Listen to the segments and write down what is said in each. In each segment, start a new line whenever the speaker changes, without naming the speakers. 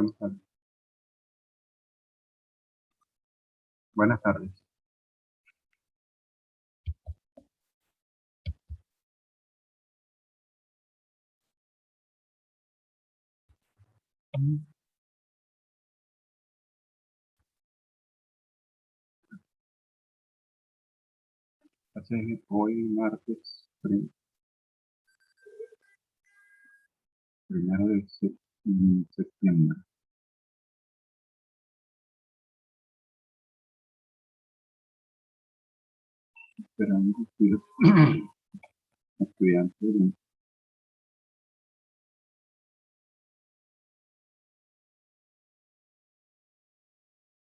Buenas tardes. Buenas tardes. Hace hoy martes 1 de septiembre. Esperando que estudiante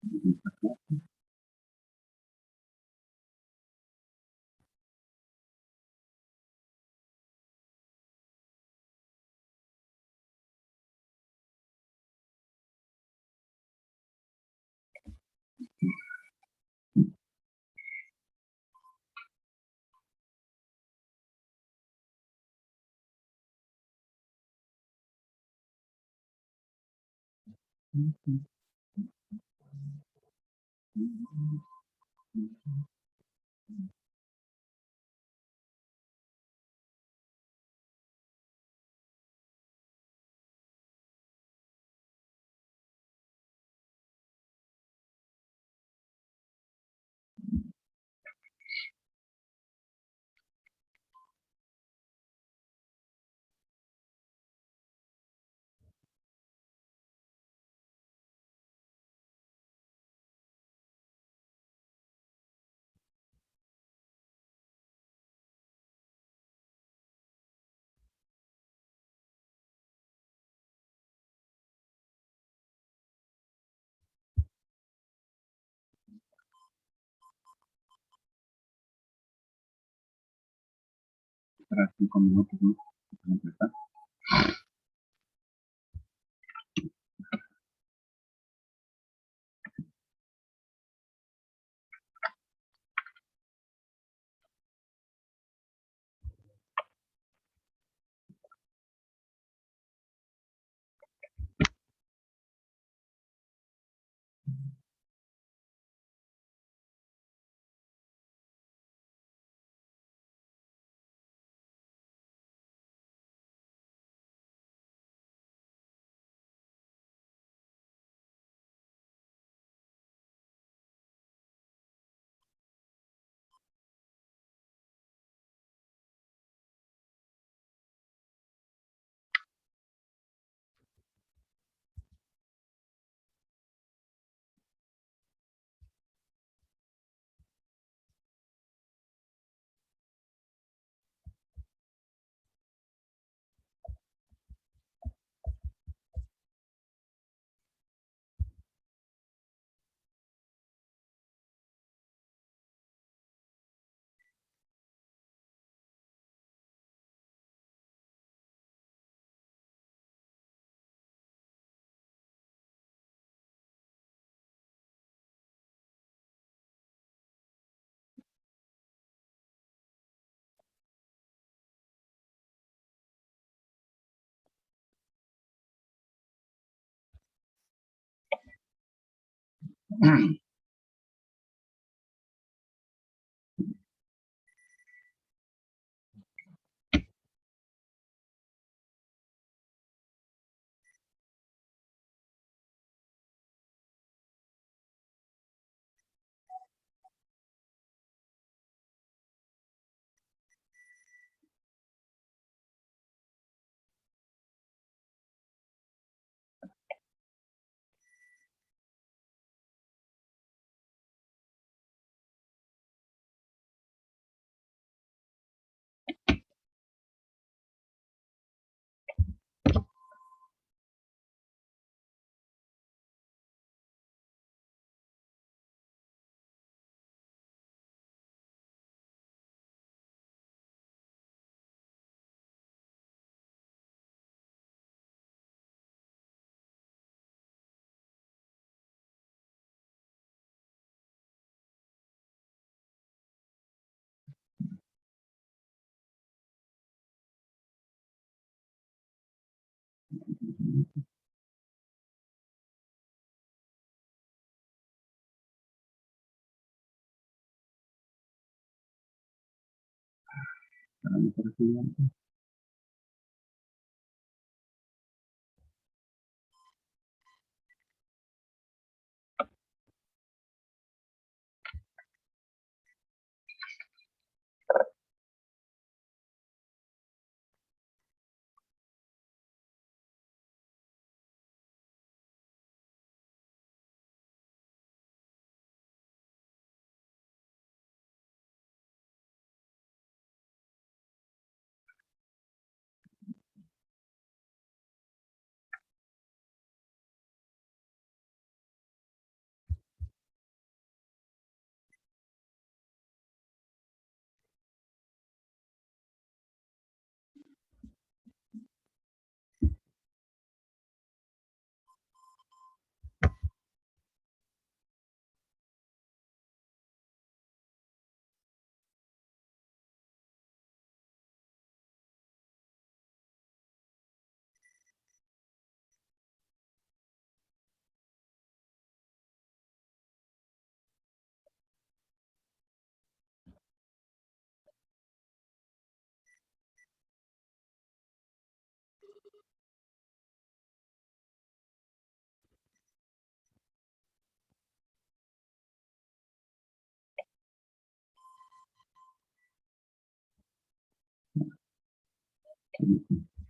de esta clase. Para 5 minutos, ¿no? Para empezar. Esperando por el siguiente.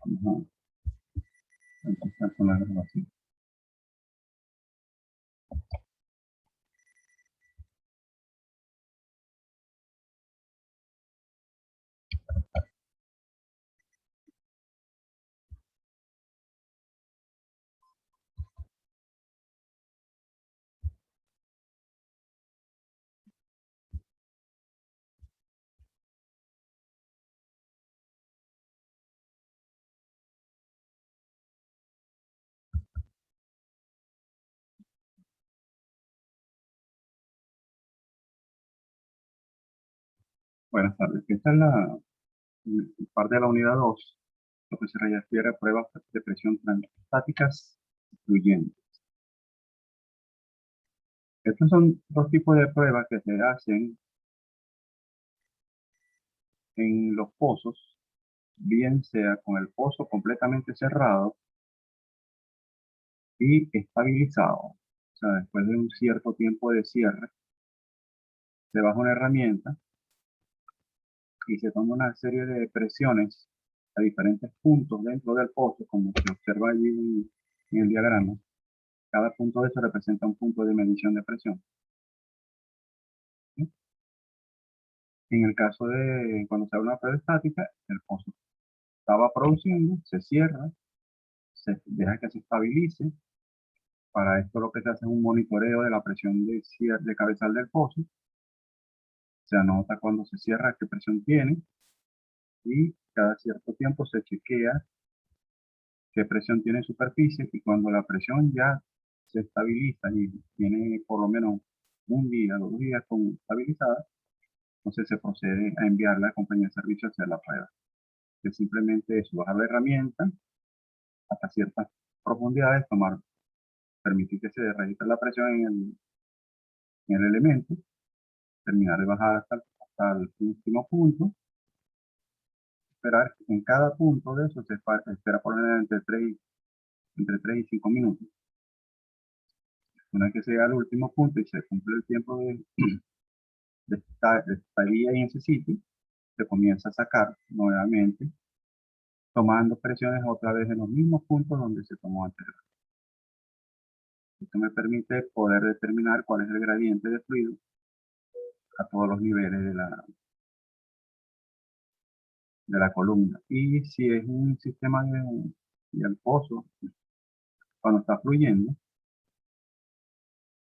Vamos a empezar con la grabación. Buenas tardes. Esta es la parte de la unidad 2, lo que se refiere a pruebas de presión transestáticas fluyentes. Estos son dos tipos de pruebas que se hacen en los pozos, bien sea con el pozo completamente cerrado y estabilizado. O sea, después de un cierto tiempo de cierre, se baja una herramienta y se toma una serie de presiones a diferentes puntos dentro del pozo, como se observa allí en el diagrama. Cada punto de eso representa un punto de medición de presión, ¿sí? En el caso de cuando se abre una prueba estática, el pozo estaba produciendo, se cierra, se deja que se estabilice. Para esto lo que se hace es un monitoreo de la presión de cierre de cabezal del pozo. Se anota cuando se cierra qué presión tiene y cada cierto tiempo se chequea qué presión tiene en superficie, y cuando la presión ya se estabiliza y tiene por lo menos un día, 2 días con estabilizada, entonces se procede a enviarla a la compañía de servicio a hacer la prueba. Que simplemente es bajar la herramienta hasta ciertas profundidades, permitir que se registre la presión en el elemento, terminar de bajar hasta el último punto, esperar en cada punto de eso, se espera por lo menos entre 3 y 5 minutos. Una vez que se llega al último punto y se cumple el tiempo de estadía en ese sitio, se comienza a sacar nuevamente, tomando presiones otra vez en los mismos puntos donde se tomó anteriormente. Esto me permite poder determinar cuál es el gradiente de fluido a todos los niveles de la columna. Y si es un sistema del pozo, cuando está fluyendo,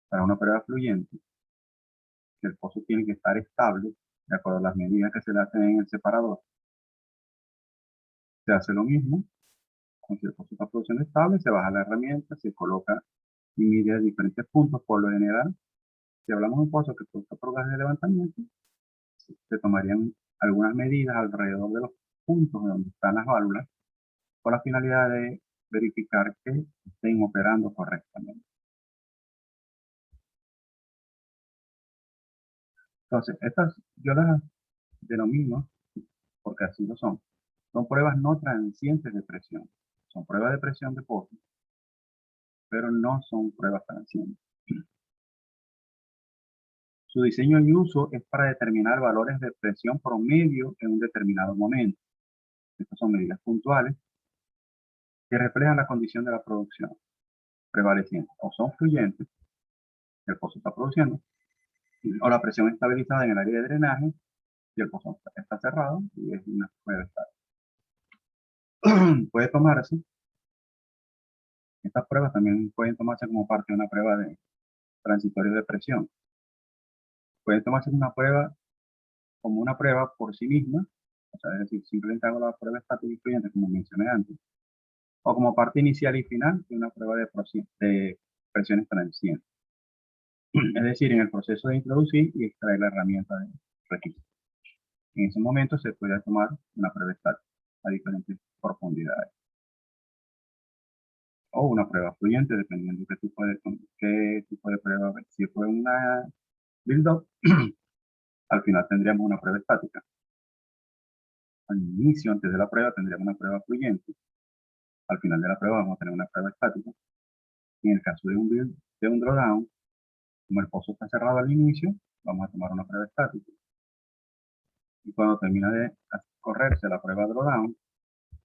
para una prueba fluyente, el pozo tiene que estar estable de acuerdo a las medidas que se le hacen en el separador. Se hace lo mismo, con si el pozo está produciendo estable, se baja la herramienta, se coloca y mide a diferentes puntos. Por lo general, si hablamos de un pozo que produce por gas de levantamiento, se tomarían algunas medidas alrededor de los puntos donde están las válvulas, con la finalidad de verificar que estén operando correctamente. Entonces, estas yo las denomino, porque así lo son pruebas no transientes de presión. Son pruebas de presión de pozo, pero no son pruebas transientes. Su diseño y uso es para determinar valores de presión promedio en un determinado momento. Estas son medidas puntuales que reflejan la condición de la producción prevaleciente. O son fluyentes, el pozo está produciendo, o la presión estabilizada en el área de drenaje y el pozo está cerrado y es una prueba estática. Puede tomarse, estas pruebas también pueden tomarse como parte de una prueba de transitorio de presión. Puede tomarse como una prueba por sí misma, o sea, es decir, simplemente hago la prueba estática y fluyente como mencioné antes, o como parte inicial y final de una prueba de presiones transientes. Es decir, en el proceso de introducir y extraer la herramienta de registro. En ese momento se puede tomar una prueba estática a diferentes profundidades. O una prueba fluyente, dependiendo de qué tipo de prueba. Si fue una build-up, al final tendríamos una prueba estática. Al inicio, antes de la prueba, tendríamos una prueba fluyente. Al final de la prueba vamos a tener una prueba estática. Y en el caso de un drawdown, como el pozo está cerrado al inicio, vamos a tomar una prueba estática. Y cuando termina de correrse la prueba drawdown,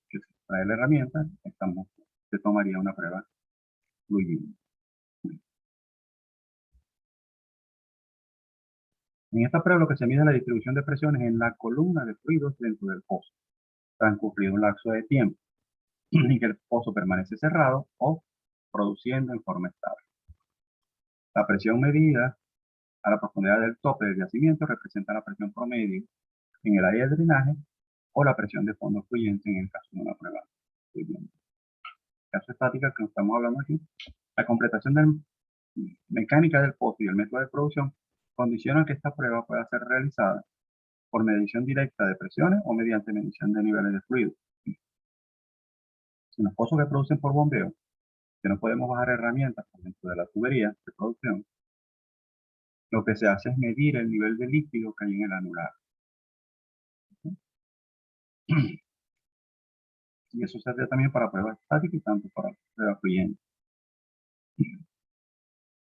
que se trae la herramienta, se tomaría una prueba fluyente. En esta prueba lo que se mide es la distribución de presiones en la columna de fluidos dentro del pozo, transcurrido un lapso de tiempo en que el pozo permanece cerrado o produciendo en forma estable. La presión medida a la profundidad del tope del yacimiento representa la presión promedio en el área de drenaje o la presión de fondo fluyente en el caso de una prueba fluyente. En caso estática que estamos hablando aquí, la completación mecánica del pozo y el método de producción condicionan que esta prueba pueda ser realizada por medición directa de presiones o mediante medición de niveles de fluido. En los pozos que producen por bombeo, que no podemos bajar herramientas por dentro de la tubería de producción, lo que se hace es medir el nivel de líquido que hay en el anular. Y eso se hace también para pruebas estáticas y tanto para pruebas fluyentes.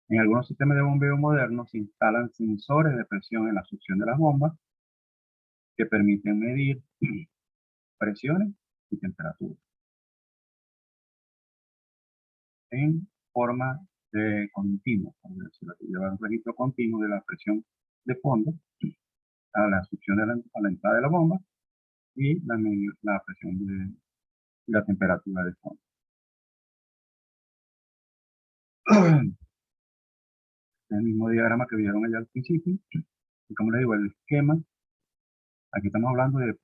En algunos sistemas de bombeo modernos se instalan sensores de presión en la succión de las bombas que permiten medir presiones y temperaturas en forma de continuo, llevar un registro continuo de la presión de fondo a la succión a la entrada de la bomba y la presión de la temperatura de fondo. El mismo diagrama que vieron allá al principio. Y como les digo, el esquema, aquí estamos hablando de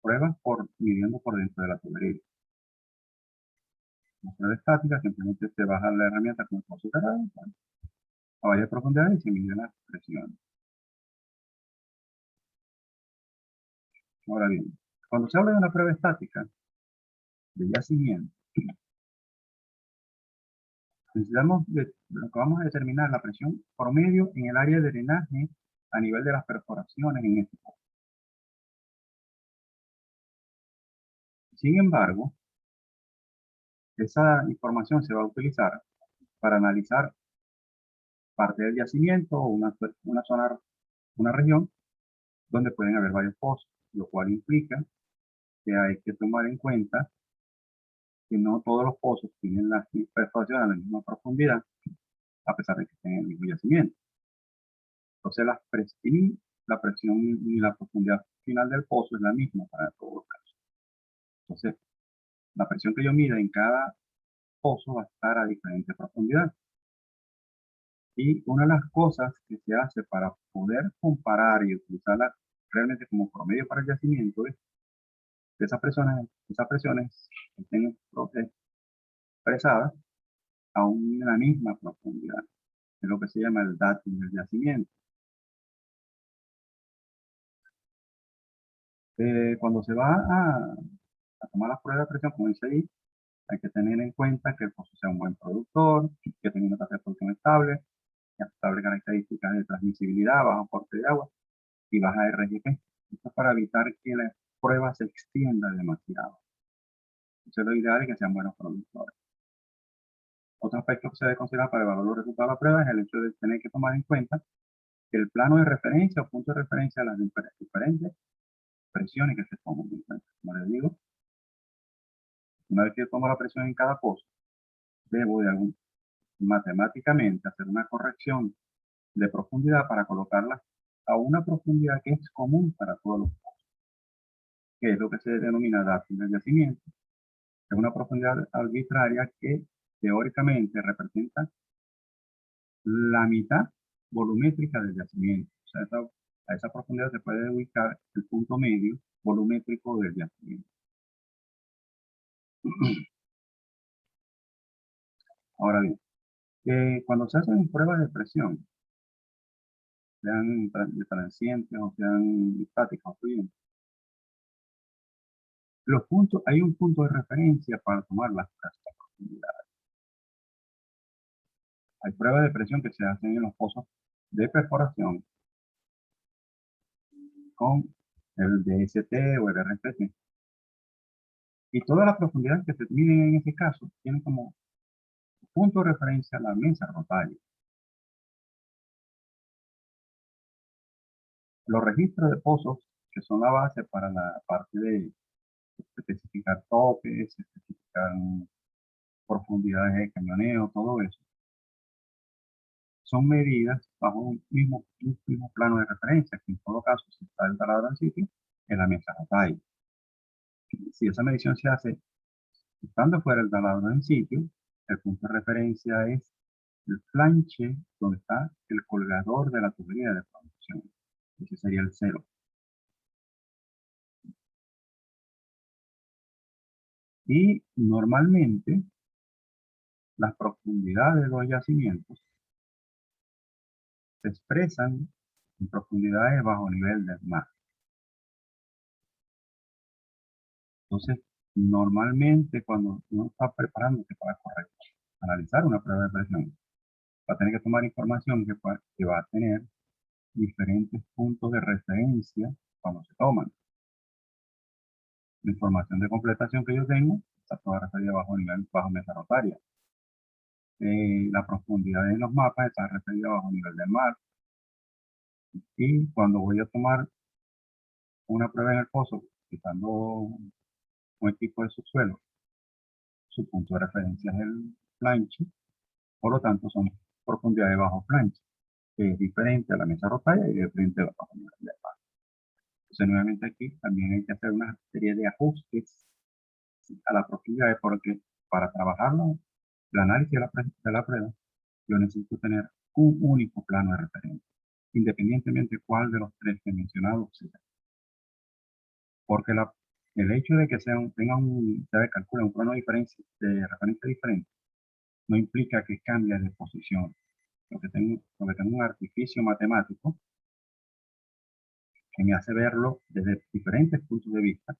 pruebas midiendo por dentro de la tubería. La prueba estática, simplemente se baja la herramienta con el pozo cerrado a varias profundidades y se mide la presión. Ahora bien, cuando se habla de una prueba estática de yacimiento, lo que vamos a determinar la presión promedio en el área de drenaje a nivel de las perforaciones en este pozo. Sin embargo, esa información se va a utilizar para analizar parte del yacimiento o una zona, una región donde pueden haber varios pozos, lo cual implica que hay que tomar en cuenta que no todos los pozos tienen las perforaciones a la misma profundidad, a pesar de que estén en el mismo yacimiento. Entonces, la presión y la profundidad final del pozo es la misma para todos los casos. Entonces, la presión que yo mida en cada pozo va a estar a diferente profundidad. Y una de las cosas que se hace para poder comparar y utilizarla realmente como promedio para el yacimiento es que esas presiones estén expresadas en la misma profundidad. Es lo que se llama el datum del yacimiento. Cuando se va a tomar las pruebas de presión, como dice ahí, hay que tener en cuenta que el pozo sea un buen productor, que tenga una tasa de producción estable, estable características de transmisibilidad, bajo aporte de agua y baja RGP. Esto es para evitar que prueba se extienda demasiado. Entonces lo ideal es que sean buenos productores. Otro aspecto que se debe considerar para evaluar los resultados de la prueba es el hecho de tener que tomar en cuenta que el plano de referencia o punto de referencia a las diferentes presiones que se toman en cuenta. Como les digo, una vez que tomo la presión en cada pozo, debo de matemáticamente hacer una corrección de profundidad para colocarla a una profundidad que es común para todos los pozos, que es lo que se denomina datum del yacimiento. Es una profundidad arbitraria que teóricamente representa la mitad volumétrica del yacimiento. O sea, a esa profundidad se puede ubicar el punto medio volumétrico del yacimiento. Ahora bien, cuando se hacen pruebas de presión, sean de transientes o sean estáticas o fluidas, hay un punto de referencia para tomar las profundidades. Hay pruebas de presión que se hacen en los pozos de perforación con el DST o el RFT. Y todas las profundidades que se miden en ese caso tienen como punto de referencia la mesa rotaria. Los registros de pozos, que son la base para la parte de especificar topes, especificar profundidades de cañoneo, todo eso, son medidas bajo un mismo plano de referencia, que en todo caso, si está el taladro en sitio, en la mesa rotaria. Si esa medición se hace estando fuera el taladro en sitio, el punto de referencia es el flanche donde está el colgador de la tubería de producción. Ese sería el cero. Y normalmente las profundidades de los yacimientos se expresan en profundidades bajo nivel del mar. Entonces, normalmente cuando uno está preparándose para analizar una prueba de presión, va a tener que tomar información que va a tener diferentes puntos de referencia cuando se toman. La información de completación que yo tengo está toda referida bajo mesa rotaria. La profundidad de los mapas está referida bajo nivel del mar. Y cuando voy a tomar una prueba en el pozo, quitando un equipo de subsuelo, su punto de referencia es el planche, por lo tanto son profundidades bajo planche, que es diferente a la mesa rotaria y diferente a la bajo nivel del mar. Entonces, nuevamente aquí también hay que hacer una serie de ajustes a la profundidad, porque para trabajarlo, el análisis de la prueba, yo necesito tener un único plano de referencia, independientemente de cuál de los tres que he mencionado sea. Porque el hecho de que se calcule un plano de referencia diferente no implica que cambie de posición. Lo que tengo un artificio matemático que me hace verlo desde diferentes puntos de vista,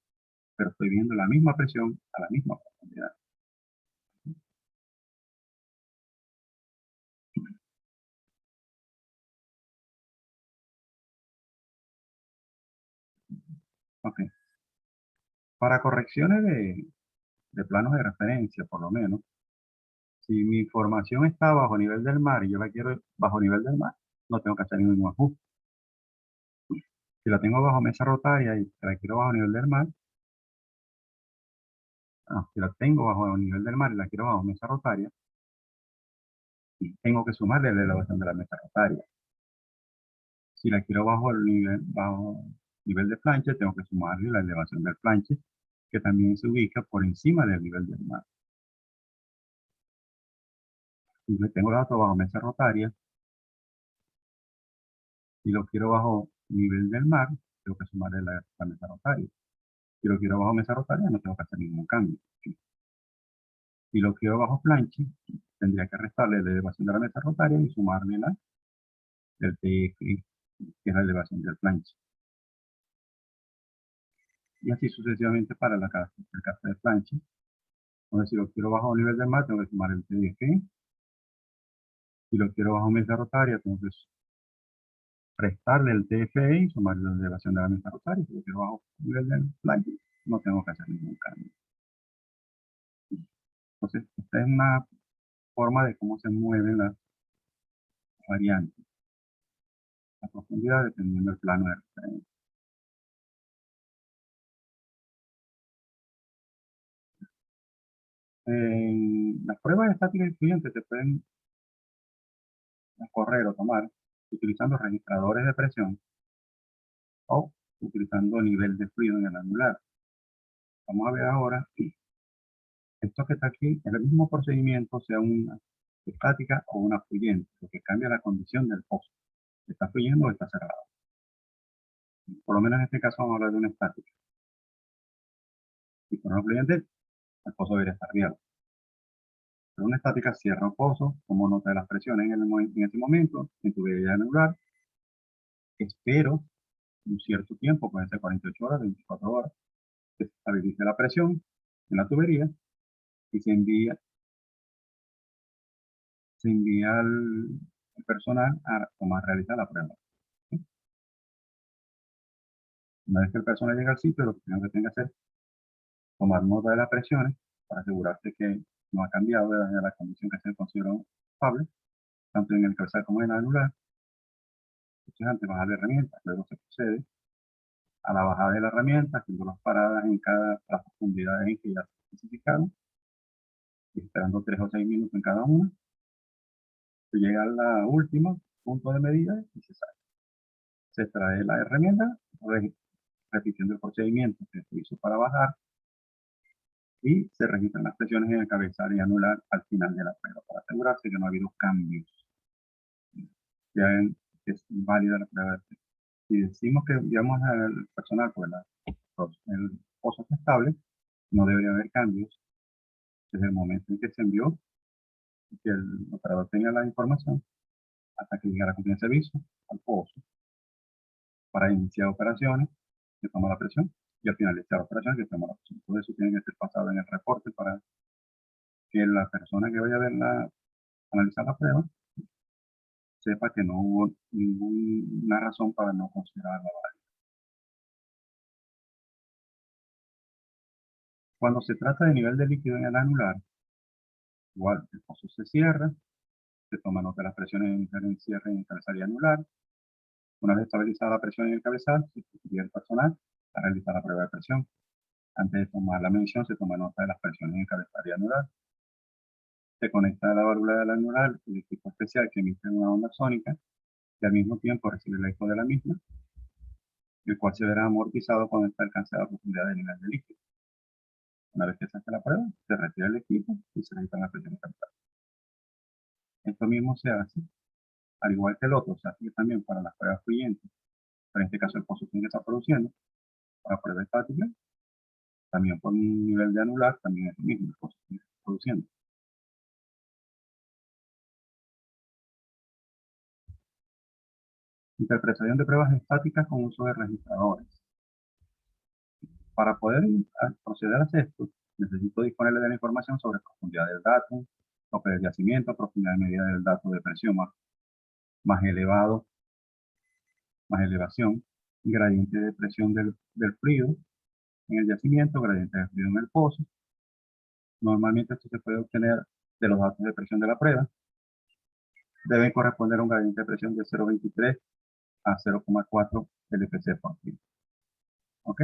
pero estoy viendo la misma presión a la misma profundidad. Ok. Para correcciones de planos de referencia, por lo menos, si mi información está bajo nivel del mar y yo la quiero bajo nivel del mar, no tengo que hacer ningún ajuste. Si la tengo bajo mesa rotaria y la quiero bajo nivel del mar, si la tengo bajo nivel del mar y la quiero bajo mesa rotaria, tengo que sumarle la elevación de la mesa rotaria. Si la quiero bajo nivel de planche, tengo que sumarle la elevación del planche, que también se ubica por encima del nivel del mar. Si le tengo datos bajo mesa rotaria y lo quiero bajo nivel del mar, tengo que sumarle la mesa rotaria. Si lo quiero bajo mesa rotaria, no tengo que hacer ningún cambio. Si lo quiero bajo planche, tendría que restarle la elevación de la mesa rotaria y sumarle la del TF, que es la elevación del planche. Y así sucesivamente para el caso de planche. Entonces, si lo quiero bajo nivel del mar, tengo que sumar el TF. Si lo quiero bajo mesa rotaria, tengo que restarle el TFE y sumarle la elevación de la mesa rotaria. Si yo quiero bajo el nivel del flanco, no tengo que hacer ningún cambio. Entonces, esta es una forma de cómo se mueven las variantes, la profundidad dependiendo del plano de referencia. En las pruebas estáticas excluyentes se pueden correr o tomar utilizando registradores de presión o utilizando nivel de fluido en el anular. Vamos a ver ahora si esto que está aquí es el mismo procedimiento, sea una estática o una fluyente, lo que cambia la condición del pozo. ¿Está fluyendo o está cerrado? Por lo menos en este caso vamos a hablar de una estática. Si por una fluyente, el pozo debería estar abierto. Pero una estática cierra el pozo, como nota de las presiones en ese momento, en tubería anular, espero un cierto tiempo, puede ser 48 horas, 24 horas, que se estabilice la presión en la tubería y se envía al personal a realizar la prueba. ¿Sí? Una vez que el personal llega al sitio, lo primero que tiene que hacer es tomar nota de las presiones para asegurarse que no ha cambiado de la condición que se considera estable, tanto en el cabezal como en el anular. Entonces, antes de bajar la herramienta, luego se procede a la bajada de la herramienta, haciendo las paradas en las profundidades en que ya se especificaron, y esperando 3 o 6 minutos en cada una. Se llega a la última punto de medida y se sale. Se extrae la herramienta, repitiendo el procedimiento que se hizo para bajar, y se registran las presiones en el cabezal y anular al final de la prueba para asegurarse que no ha habido cambios. Ya es válida la prueba. Si decimos que enviamos al personal, pues el pozo está estable, no debería haber cambios desde el momento en que se envió y que el operador tenga la información hasta que llegue a la compañía de servicio al pozo para iniciar operaciones que toma la presión y al finalizar operaciones que toma la presión. Todo eso tiene que ser pasado en el reporte para que la persona que vaya a analizar la prueba sepa que no hubo ninguna razón para no considerarla válida. Cuando se trata de nivel de líquido en el anular, igual el pozo se cierra, se toma nota de las presiones en el cierre en el cabezal y anular. Una vez estabilizada la presión en el cabezal, se sustituye el personal a realizar la prueba de presión. Antes de tomar la medición, se toma nota de las presiones en el cabezal y anular. Se conecta a la válvula del anular el equipo especial que emite una onda sónica y al mismo tiempo recibe el eco de la misma, el cual se verá amortizado cuando está alcanzada la profundidad del nivel de líquido. Una vez que se hace la prueba, se retira el equipo y se registran las presiones captadas. Esto mismo se hace, al igual que el otro, se hace también para las pruebas fluyentes. Pero en este caso el pozo tiene que estar produciendo. Para prueba estática, también por un nivel de anular, también es lo mismo, el pozo tiene que estar produciendo. Interpretación de pruebas estáticas con uso de registradores. Para poder proceder a hacer esto, necesito disponerle de la información sobre profundidad del dato, tope de yacimiento, profundidad de medida del dato de presión más elevado, más elevación, gradiente de presión del fluido en el yacimiento, gradiente de fluido en el pozo. Normalmente esto se puede obtener de los datos de presión de la prueba. Deben corresponder a un gradiente de presión de 0,23 a 0,4 LPC por kilo. ¿Ok?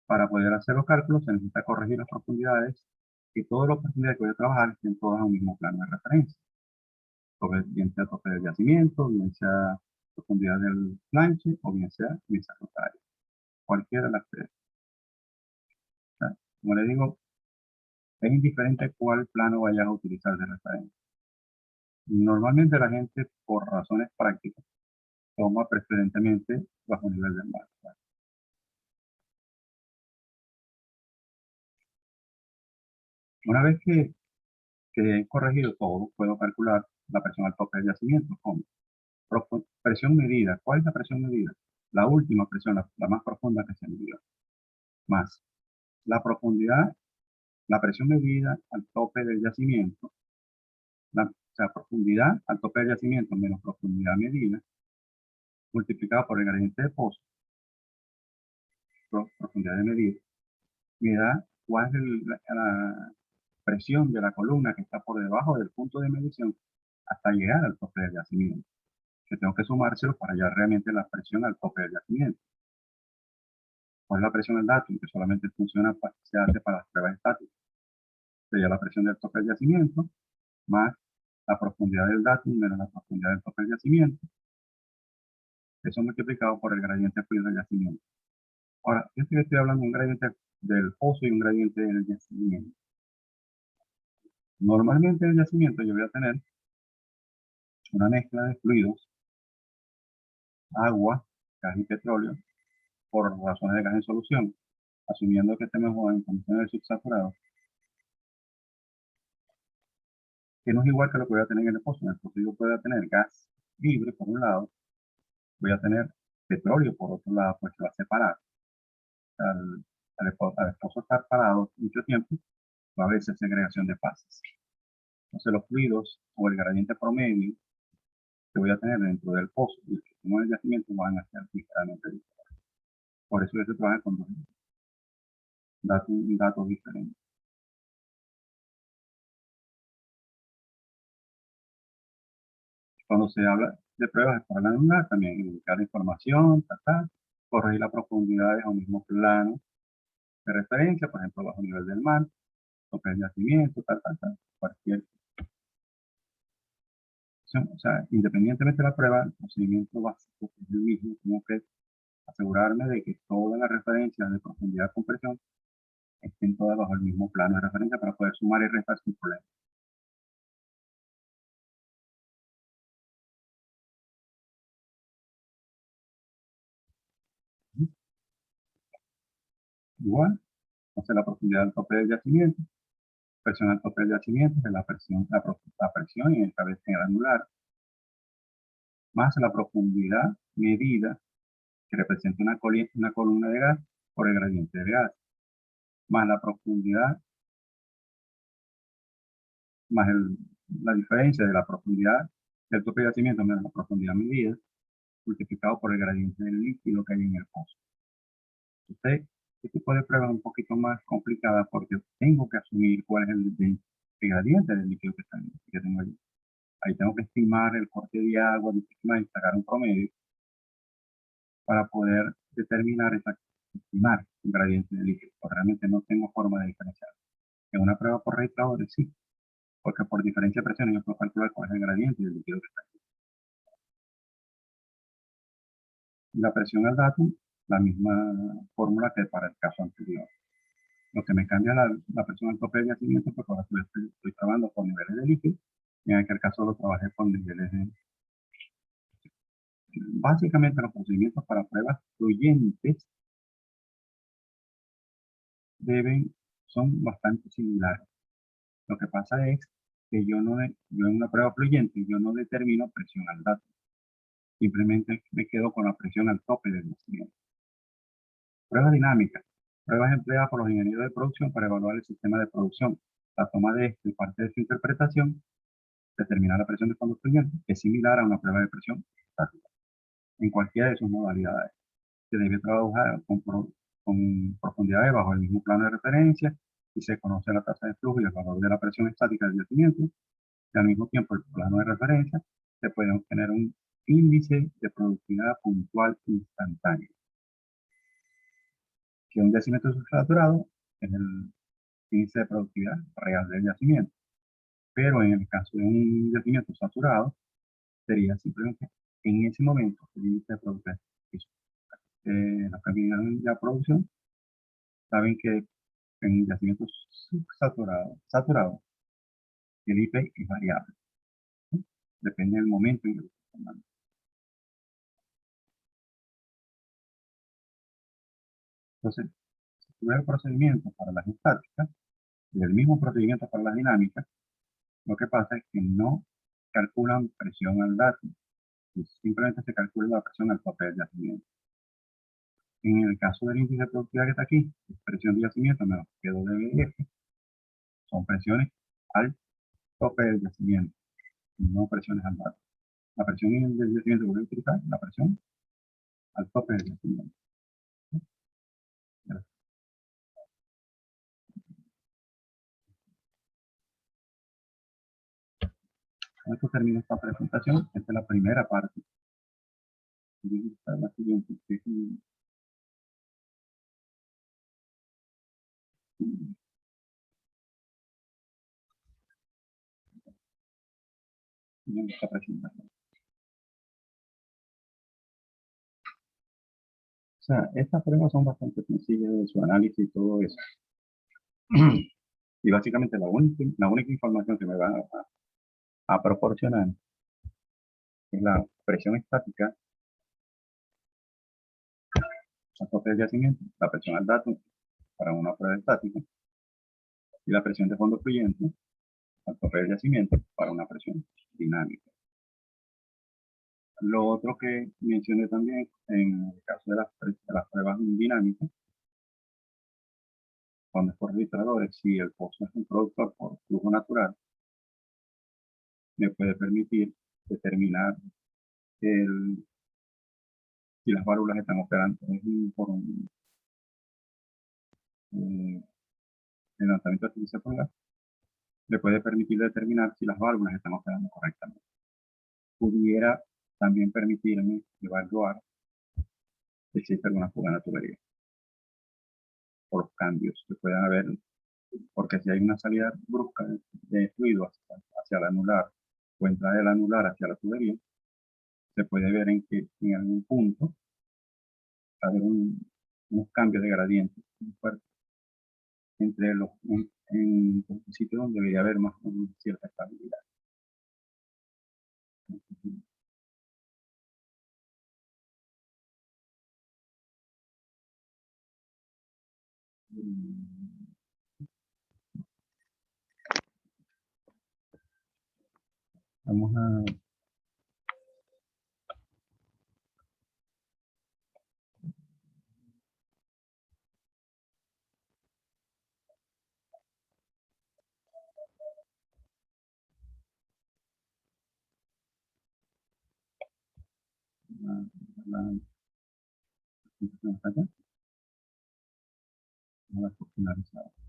Para poder hacer los cálculos se necesita corregir las profundidades y todas las profundidades que voy a trabajar estén todas a un mismo plano de referencia. Bien sea tope del yacimiento, bien sea profundidad del planche o bien sea mesa rotaria. Cualquiera de las tres. O sea, como le digo, es indiferente cuál plano vayas a utilizar de referencia. Normalmente la gente, por razones prácticas, toma preferentemente bajo nivel del mar. Una vez que he corregido todo, puedo calcular la presión al tope del yacimiento. ¿Cómo? Presión medida. ¿Cuál es la presión medida? La última presión, la más profunda que se midió. Más la profundidad, la presión medida al tope del yacimiento, sea, profundidad al tope del yacimiento menos profundidad medida, multiplicado por el gradiente de pozo, profundidad de medida, me da cuál es la presión de la columna que está por debajo del punto de medición hasta llegar al tope del yacimiento, que tengo que sumárselo para hallar realmente la presión al tope del yacimiento. ¿Cuál es la presión del datum? Que solamente funciona, se hace para las pruebas estáticas. Sería la presión del tope del yacimiento más la profundidad del datum menos la profundidad del tope del yacimiento. Eso multiplicado por el gradiente fluido del yacimiento. Ahora, yo estoy hablando de un gradiente del pozo y un gradiente del yacimiento. Normalmente en el yacimiento yo voy a tener una mezcla de fluidos, agua, gas y petróleo, por razones de gas en solución, asumiendo que estemos en condiciones de subsaturado, que no es igual que lo que voy a tener en el pozo. En el pozo yo puedo tener gas libre por un lado, voy a tener petróleo por otro lado, pues se va a separar. Al pozo estar parado mucho tiempo, va a haber esa segregación de fases. Entonces los fluidos o el gradiente promedio que voy a tener dentro del pozo y el que tengo en el yacimiento van a ser ligeramente diferentes. Por eso se trabaja con dos datos diferentes. Cuando se habla de pruebas escalar anular, también indicar información, corregir las profundidades a un mismo plano de referencia, por ejemplo, bajo nivel del mar, tope de yacimiento, cualquier. O sea, independientemente de la prueba, el procedimiento básico es el mismo. Tengo que asegurarme de que todas las referencias de profundidad de compresión estén todas bajo el mismo plano de referencia para poder sumar y restar sin problema. Igual, entonces la profundidad del tope del yacimiento, presión al tope del yacimiento, que es la presión en el cabeza granular, más la profundidad medida que representa una columna de gas por el gradiente de gas, más la profundidad, más la diferencia de la profundidad del tope de yacimiento menos la profundidad medida, multiplicado por el gradiente del líquido que hay en el pozo. Este tipo de prueba es un poquito más complicada porque tengo que asumir cuál es el gradiente del líquido que tengo allí. Ahí tengo que estimar el corte de agua, y sacar un promedio para poder determinar estimar un gradiente de líquido. Pero realmente no tengo forma de diferenciar. En una prueba por registradores sí, porque por diferencia de presión yo puedo calcular cuál es el gradiente del líquido que está aquí. La presión al datum, la misma fórmula que para el caso anterior. Lo que me cambia la presión al tope de yacimiento, porque ahora estoy trabajando con niveles de líquido, y en aquel caso lo trabajé con niveles de. Básicamente los procedimientos para pruebas fluyentes son bastante similares. Lo que pasa es que yo en una prueba fluyente yo no determino presión al datum. Simplemente me quedo con la presión al tope del yacimiento. Pruebas dinámicas. Pruebas empleadas por los ingenieros de producción para evaluar el sistema de producción. La toma de este y parte de su interpretación determinar la presión de fondo fluyente es similar a una prueba de presión estática. En cualquiera de sus modalidades, se debe trabajar con profundidades bajo el mismo plano de referencia y se conoce la tasa de flujo y el valor de la presión estática del yacimiento, y al mismo tiempo el plano de referencia se puede obtener un índice de productividad puntual instantáneo. Que un yacimiento subsaturado es el índice de productividad real del yacimiento, pero en el caso de un yacimiento saturado, sería simplemente en ese momento el índice de productividad. Los que vienen de la producción saben que en yacimientos saturados, el IP es variable, ¿sí? Depende del momento en que lo estamos tomando. Entonces, si tuviera el procedimiento para las estáticas y el mismo procedimiento para las dinámicas, lo que pasa es que no calculan presión al datum, simplemente se calcula la presión al tope del yacimiento. En el caso del índice de productividad que está aquí, presión de yacimiento menos PWF, son presiones al tope del yacimiento. no presiones al dato. La presión del yacimiento que voy a utilizar, la presión al tope del yacimiento. Con esto termino esta presentación. Esta es la primera parte. Y esta es la siguiente, que es esta presentación. O sea, estas pruebas son bastante sencillas de su análisis y todo eso. Y básicamente la única información que me va a proporcionar es la presión estática a tope del yacimiento, la presión al dato para una prueba estática y la presión de fondo fluyente al tope del yacimiento para una presión dinámica. Lo otro que mencioné también en el caso de las pruebas dinámicas, cuando es por registradores, si el pozo es un productor por flujo natural, me puede permitir determinar si las válvulas están operando por un el lanzamiento artificial por gas, le puede permitir determinar si las válvulas están operando correctamente. Pudiera también permitirme evaluar si existe alguna fuga de tubería por los cambios que puedan haber, porque si hay una salida brusca de fluido hacia el anular o entrada del anular hacia la tubería, se puede ver en que en algún punto haber unos cambios de gradiente muy fuertes entre en un sitio donde debería haber más o menos cierta estabilidad. Vamos a finalizar.